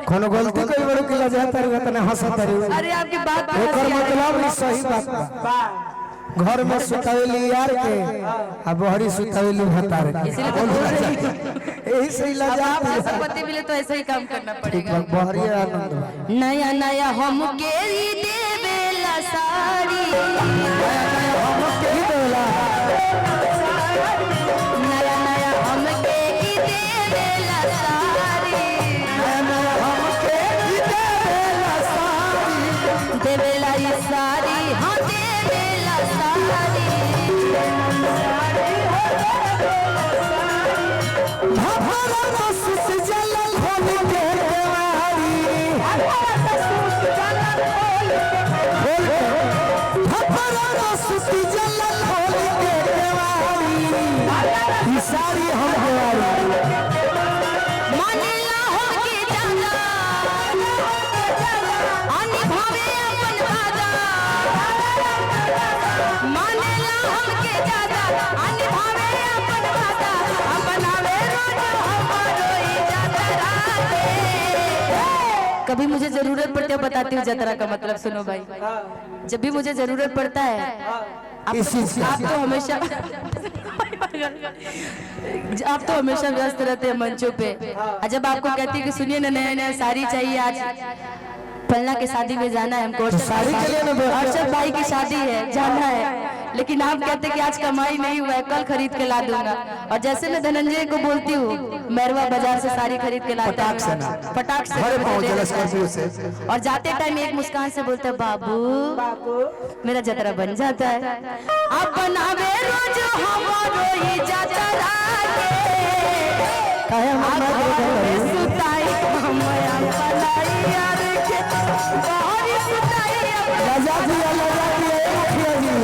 कोनो गलती कोई बड़ो के लजा तारू तना हंसत तारू। अरे आपकी बात एकर मतलब ई सही बात बा। घर में सुतावेली यार के आ बहरी सुतावेली भतार के। इसलिए तो बोल रही यही सही लजा ऐसा पति मिले तो ऐसा ही काम करना पड़ेगा। बहरी आनंद नया नया हम के देवेला साड़ी हम के देला नया नया हम के देवेला साड़ी नया नया हम के देला साड़ी देवेला ये साड़ी हाँ देवेला साड़ी भभरा रस जलन खोल के देवारी भभरा रस जलन खोल के देवारी ई सारी हम देवारी मानेला हो के जाना आनी भावे अपन वादा मानेला हम के जाना आनी भावे अपन वादा अपनावे रोज हमारो ई जतरा के कभी मुझे जरूरत पड़ती है बताती हूँ जतरा का मतलब सुनो भाई जब भी मुझे जरूरत पड़ता है आप तो हमेशा आप तो हमेशा व्यस्त रहते हैं मंचों पे। जब आपको कहती है कि सुनिए ना नया नया साड़ी चाहिए आज फलना के शादी में जाना है हमको साड़ी के लिए ना अर्षद भाई की शादी है जाना है लेकिन आप कहते हैं कि आज कमाई नहीं हुआ है कल खरीद के ला दूंगा। और जैसे मैं धनंजय को बोलती हूँ मैरवा बाजार से साड़ी खरीद के लाता हूँ फटाक से और जाते टाइम एक मुस्कान से बोलते हैं बाबू मेरा जतरा बन जाता है। अब बनावे रोज हमारो ही जतरा के सुताई हम बनाई यार के बाहर सुताई लजा दिया मुखिया जी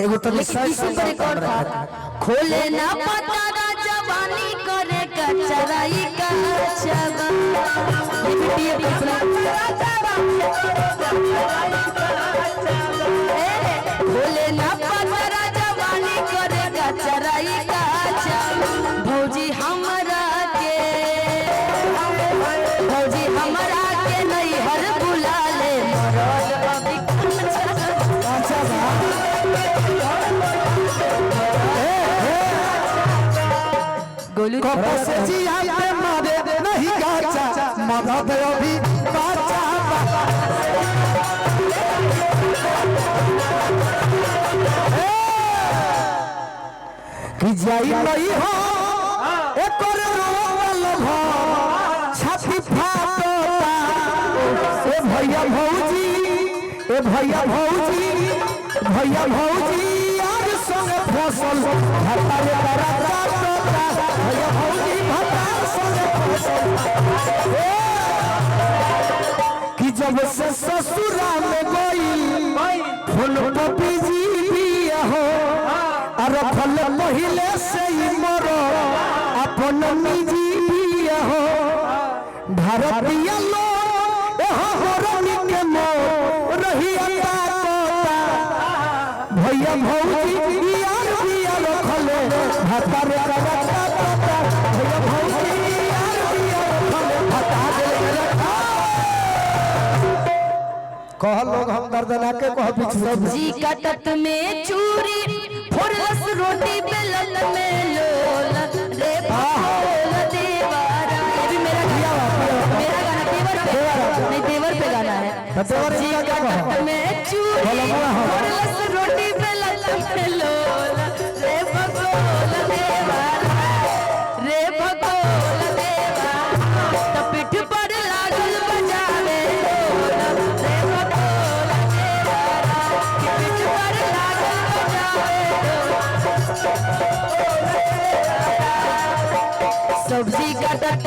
एगो तो खोले ना पता जवानी करे कचराई का चबा खोले ना पता जवानी करे कचराई का चबा भौजी हमरा के नहीं हर बुला ले मरद अभी गोलू से जिया पे मारे नहीं गाचा मदद अभी बाचा कि जाई नहीं हो एक और रोवल भ छाती फाटता ए भैया भौजी आज संग फसल हतारे बराता भैया भौजी भतार संग फसल कि जब से ससुरा में गई फूल पपी जी बिया हो और फल पहले से ही मरो अपन निजी बिया हो भारतीय लोग होरनी के मोर रही भैया भौजी यार बिया रखले भतार करता भैया भौजी यार बिया रखले भतार रखा कह लोग हम दर्दना के कह बिछ सब्जी कटत में चूरी फुरस रोटी बेलन में लोल रे बोल देवारा ये भी मेरा गाना देवर पे गाना है। सब्जी कटत में चूरी फुरस रोटी बेलन में लोल रे भगोल देवारा तो पीठ पर लागल बजावे रे भगोल देवारा पीठ पर लागल बजावे सब्जी कटत